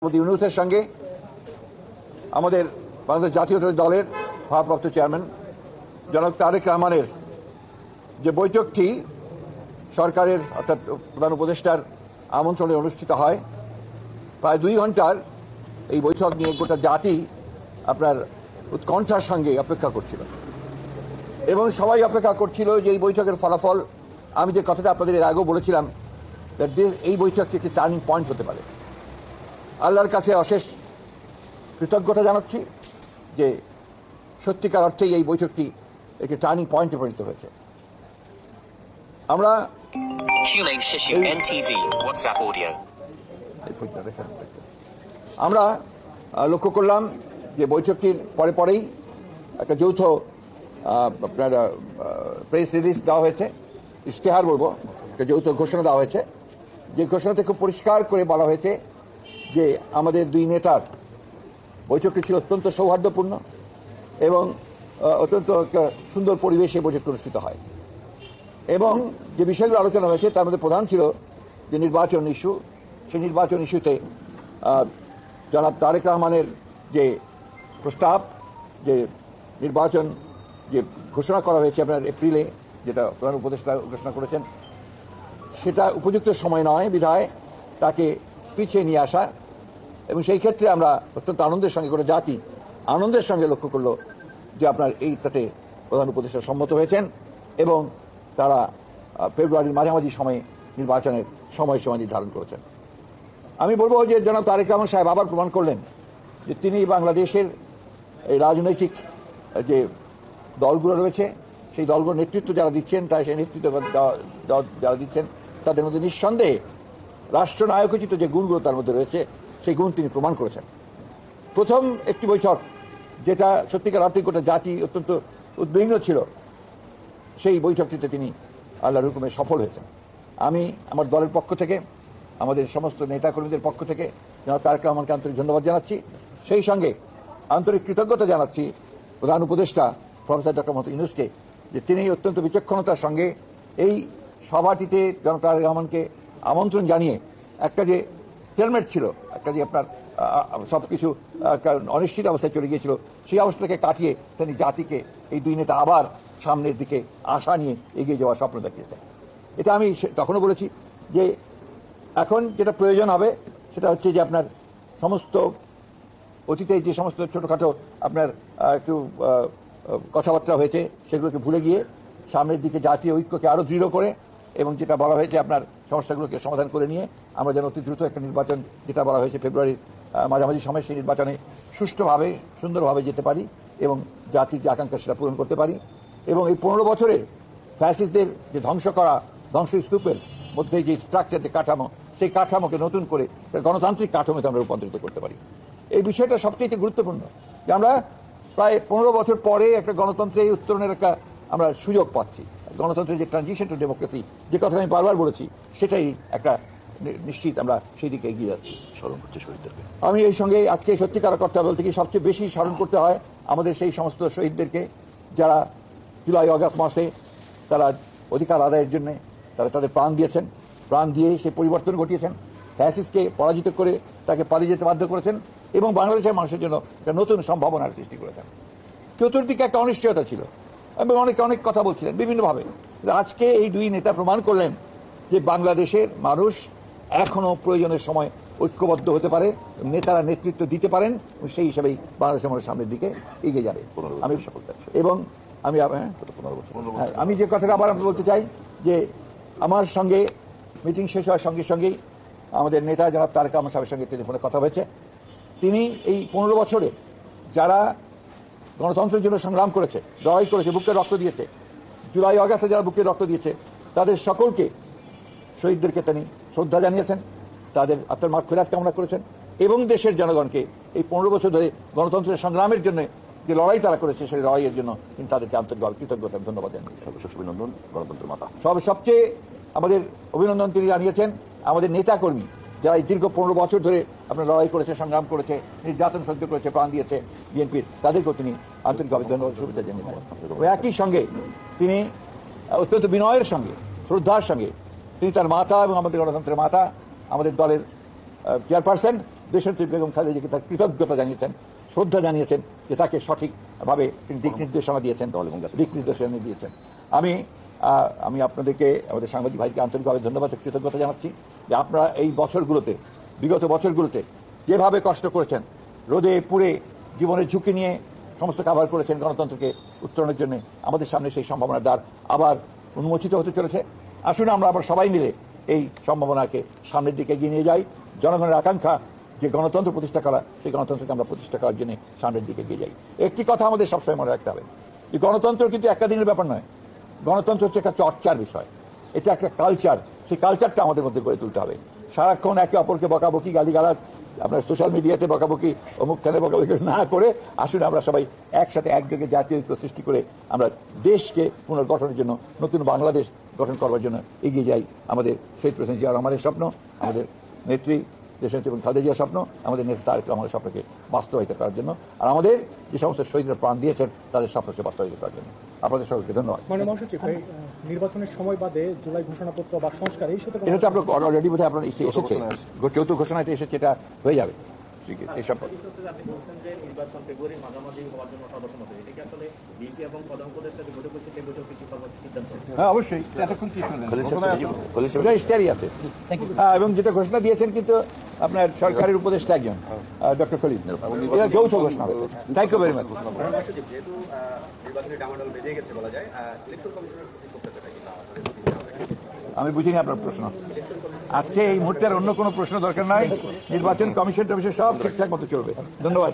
ইউনূসের সঙ্গে আমাদের বাংলাদেশ জাতীয়তাবাদী দলের ভারপ্রাপ্ত চেয়ারম্যান জনাব তারেক রহমানের যে বৈঠকটি সরকারের অর্থাৎ প্রধান উপদেষ্টার আমন্ত্রণে অনুষ্ঠিত হয়, প্রায় 2 ঘন্টার এই বৈঠক নিয়ে গোটা জাতি আপনার উৎকণ্ঠার সঙ্গে অপেক্ষা করছিল এবং সবাই অপেক্ষা করছিল যে এই বৈঠকের ফলাফল। আমি যে কথাটা আপনাদের এর আগেও বলেছিলাম, এই বৈঠকটি একটি টার্নিং পয়েন্ট হতে পারে। আল্লাহর কাছে অশেষ কৃতজ্ঞতা জানাচ্ছি যে সত্যিকার অর্থেই এই বৈঠকটি একটি টার্নিং পয়েন্টে পরিণত হয়েছে। আমরা আমরা লক্ষ্য করলাম যে বৈঠকটির পরেই একটা যৌথ আপনার প্রেস রিলিজ দেওয়া হয়েছে, ইশতেহার বলবো, একটা যৌথ ঘোষণা দেওয়া হয়েছে। যে ঘোষণাতে খুব পরিষ্কার করে বলা হয়েছে যে আমাদের 2 নেতার বৈঠকটি ছিল অত্যন্ত সৌহার্দ্যপূর্ণ এবং অত্যন্ত একটা সুন্দর পরিবেশে বৈঠকটি অনুষ্ঠিত হয়। এবং যে বিষয়গুলো আলোচনা হয়েছে তার মধ্যে প্রধান ছিল যে নির্বাচন ইস্যু। সেই নির্বাচন ইস্যুতে জনাব তারেক রহমানের যে প্রস্তাব, যে নির্বাচন যে ঘোষণা করা হয়েছে আপনার এপ্রিলে, যেটা প্রধান উপদেষ্টা ঘোষণা করেছেন, সেটা উপযুক্ত সময় নয় বিধায় তাকে পিছিয়ে নিয়ে আসা। এবং সেই ক্ষেত্রে আমরা অত্যন্ত আনন্দের সঙ্গে করে জাতি আনন্দের সঙ্গে লক্ষ্য করলো যে আপনার এইটাতে প্রধান উপদেষ্টা সম্মত হয়েছেন এবং তারা ফেব্রুয়ারির মাঝামাঝি সময়ে নির্বাচনের সময়সীমা নির্ধারণ করেছেন। আমি বলবো যে জনাব তারেক রহমান সাহেব আবার প্রমাণ করলেন যে তিনি বাংলাদেশের এই রাজনৈতিক যে দলগুলো রয়েছে সেই দলগুলোর নেতৃত্ব যারা দিচ্ছেন, তাই সেই নেতৃত্ব যারা দিচ্ছেন তাদের মধ্যে নিঃসন্দেহে রাষ্ট্রনায়কোচিত যে গুণগুলো তার মধ্যে রয়েছে সেই গুণ তিনি প্রমাণ করেছেন। প্রথম একটি বৈঠক যেটা সত্যিকার অর্থে গোটা জাতি অত্যন্ত উদ্বিগ্ন ছিল, সেই বৈঠকটিতে তিনি আল্লাহর হুকুমে সফল হয়েছেন। আমি আমার দলের পক্ষ থেকে, আমাদের সমস্ত নেতাকর্মীদের পক্ষ থেকে জনাব তারেক রহমানকে আন্তরিক ধন্যবাদ জানাচ্ছি। সেই সঙ্গে আন্তরিক কৃতজ্ঞতা জানাচ্ছি প্রধান উপদেষ্টা প্রফেসর ডক্টর মোহাম্মদ ইউনূসকে, যে তিনি অত্যন্ত বিচক্ষণতার সঙ্গে এই সভাটিতে জনাব তারেক রহমানকে আমন্ত্রণ জানিয়ে একটা যে স্টেলমেট ছিল, একটা যে আপনার সবকিছু অনিশ্চিত অবস্থায় চলে গিয়েছিল, সেই অবস্থাকে কাটিয়ে তিনি জাতিকে এই 2 নেতা আবার সামনের দিকে আশা নিয়ে এগিয়ে যাওয়ার স্বপ্ন দেখিয়েছেন। এটা আমি তখনও বলেছি যে এখন যেটা প্রয়োজন হবে সেটা হচ্ছে যে আপনার সমস্ত অতীতে যে সমস্ত ছোটোখাটো আপনার একটু কথাবার্তা হয়েছে সেগুলোকে ভুলে গিয়ে সামনের দিকে জাতীয় ঐক্যকে আরও দৃঢ় করে এবং যেটা বলা হয়েছে আপনার সমস্যাগুলোকে সমাধান করে নিয়ে আমরা যেন অতি দ্রুত একটা নির্বাচন, যেটা বলা হয়েছে ফেব্রুয়ারির মাঝামাঝি সময়, সেই নির্বাচনে সুষ্ঠুভাবে সুন্দরভাবে যেতে পারি এবং জাতির যে আকাঙ্ক্ষা সেটা পূরণ করতে পারি। এবং এই 15 বছরের ফ্যাসিস্টদের যে ধ্বংসস্তূপের মধ্যে যে স্ট্রাকচার, যে কাঠামো, সেই কাঠামোকে নতুন করে গণতান্ত্রিক কাঠামোতে আমরা রূপান্তরিত করতে পারি। এই বিষয়টা সবচেয়ে গুরুত্বপূর্ণ যে আমরা প্রায় 15 বছর পরে একটা গণতন্ত্রে উত্তরণের একটা আমরা সুযোগ পাচ্ছি। গণতন্ত্রের যে ট্রানজিশন টু ডেমোক্রেসি, যে কথা আমি বারবার বলেছি, সেটাই একটা নিশ্চিত আমরা সেই দিকে এগিয়ে যাচ্ছি। স্মরণ করছি শহীদদেরকে। আমি এই সঙ্গে আজকে সত্যিকার অর্থে বলতে কি সবচেয়ে বেশি স্মরণ করতে হয় আমাদের সেই সমস্ত শহীদদেরকে যারা জুলাই আগস্ট মাসে তারা অধিকার আদায়ের জন্য তারা তাদের প্রাণ দিয়েছেন, প্রাণ দিয়ে সেই পরিবর্তন ঘটিয়েছেন, ফ্যাসিস্টকে পরাজিত করে তাকে পালিয়ে যেতে বাধ্য করেছেন এবং বাংলাদেশের মানুষের জন্য একটা নতুন সম্ভাবনার সৃষ্টি করেছেন। চতুর্দিকে একটা অনিশ্চয়তা ছিল এবং অনেক কথা বলছিলেন বিভিন্নভাবে। আজকে এই 2 নেতা প্রমাণ করলেন যে বাংলাদেশের মানুষ এখনো প্রয়োজনের সময় ঐক্যবদ্ধ হতে পারে, নেতারা নেতৃত্ব দিতে পারেন এবং সেই হিসাবেই বাংলাদেশের মানুষ সামনের দিকে এগিয়ে যাবে। এবং আমি যে কথাটা আবার আমি বলতে চাই যে আমার সঙ্গে মিটিং শেষ হওয়ার সঙ্গে সঙ্গেই আমাদের নেতা জনাব তারেক রহমান সাহেবের সঙ্গে টেলিফোনে কথা হয়েছে। তিনি এই 15 বছরে যারা গণতন্ত্রের জন্য সংগ্রাম করেছে, লড়াই করেছে, বুকে রক্ত দিয়েছে, জুলাই আগস্টে যারা বুকে রক্ত দিয়েছে, তাদের সকলকে, শহীদদেরকে তিনি শ্রদ্ধা জানিয়েছেন, তাদের আত্মার মাগফিরাত কামনা করেছেন এবং দেশের জনগণকে এই 15 বছর ধরে গণতন্ত্রের সংগ্রামের জন্য যে লড়াই তারা করেছে সেই লড়াইয়ের জন্য তিনি তাদেরকে আন্তরিকভাবে কৃতজ্ঞতা ধন্যবাদ জানিয়েছেন। অভিনন্দন গণতন্ত্রের মাতা। সবচেয়ে আমাদের অভিনন্দন তিনি জানিয়েছেন আমাদের নেতাকর্মী যারা এই দীর্ঘ 15 বছর ধরে আপনার লড়াই করেছে, সংগ্রাম করেছে, নির্যাতন সহ্য করেছে, প্রাণ দিয়েছে বিএনপির, তাদেরকেও তিনি আন্তরিকভাবে ধন্যবাদ শুভেচ্ছা জানিয়েছেন। একই সঙ্গে তিনি অত্যন্ত বিনয়ের সঙ্গে, শ্রদ্ধার সঙ্গে তিনি তার মাতা এবং আমাদের গণতন্ত্রের মাতা, আমাদের দলের চেয়ারপারসন দেশনেত্রী বেগম খালেদা জিয়াকে তার কৃতজ্ঞতা জানিয়েছেন, শ্রদ্ধা জানিয়েছেন যে তাকে সঠিকভাবে তিনি দিক নির্দেশনা দিয়েছেন, দিক নির্দেশনা দিয়েছেন। আমি আপনাদেরকে, আমাদের সাংবাদিক ভাইকে আন্তরিকভাবে ধন্যবাদ ও কৃতজ্ঞতা জানাচ্ছি যে আপনারা এই বছরগুলোতে, বিগত বছরগুলোতে যেভাবে কষ্ট করেছেন, রোদে পুড়ে জীবনের ঝুঁকি নিয়ে সমস্ত কাভার করেছেন গণতন্ত্রকে উত্তরণের জন্য, আমাদের সামনে সেই সম্ভাবনার দ্বার আবার উন্মোচিত হতে চলেছে। আসুন আমরা আবার সবাই মিলে এই সম্ভাবনাকে সামনের দিকে এগিয়ে নিয়ে যাই। জনগণের আকাঙ্ক্ষা যে গণতন্ত্র প্রতিষ্ঠা করা, সেই গণতন্ত্রকে আমরা প্রতিষ্ঠা করার জন্য সামনের দিকে এগিয়ে যাই। একটি কথা আমাদের সবসময় মনে রাখতে হবে, এই গণতন্ত্র কিন্তু একটা দিনের ব্যাপার নয়। গণতন্ত্র হচ্ছে একটা চর্চার বিষয়, এটা একটা কালচার। সেই কালচারটা আমাদের মধ্যে গড়ে তুলতে হবে। সারাক্ষণ একে অপরকে বকাবকি, গালিগালাজ, আপনার সোশ্যাল মিডিয়াতে বকাবকি, অমুকখানে বকাবকি না করে আসুন আমরা সবাই একসাথে একযোগে জাতীয় ঐক্য সৃষ্টি করে আমরা দেশকে পুনর্গঠনের জন্য, নতুন বাংলাদেশ গঠন করবার জন্য এগিয়ে যাই। আমাদের শহীদ প্রেসিডেন্ট জিয়া রহমানের স্বপ্ন, আমাদের নেত্রী দেশনেত্রী এবং খালেদা জিয়ার স্বপ্ন, আমাদের নেতা তারেক রহমানের স্বপ্নকে বাস্তবায়িত করার জন্য, আর আমাদের যে সমস্ত শহীদরা প্রাণ দিয়েছেন তাদের স্বপ্নকে বাস্তবায়িত করার জন্য। আপনাদের সকলকে ধন্যবাদ। নির্বাচনের সময় বাদে জুলাই ঘোষণাপত্র বা সংস্কার এই সাথে এটা তো আপনার অলরেডি বোধহয় আপনার এসেছে, চৌথ ঘোষণা এটা এসেছে, এটা হয়ে যাবে। এইসব হ্যাঁ অবশ্যই ইশতেহারই আছে। এবং যেটা ঘোষণা দিয়েছেন কিন্তু আপনার সরকারের উপদেষ্টা একজন ডক্টর খলিল, এটা যৌথ ঘোষণা হবে। Thank you very much. আমি বুঝিনি আপনার প্রশ্ন। আজকে এই মুহূর্তের অন্য কোনো প্রশ্ন দরকার নাই। নির্বাচন কমিশন টমিশন সব ঠিকঠাক মতো চলবে। ধন্যবাদ।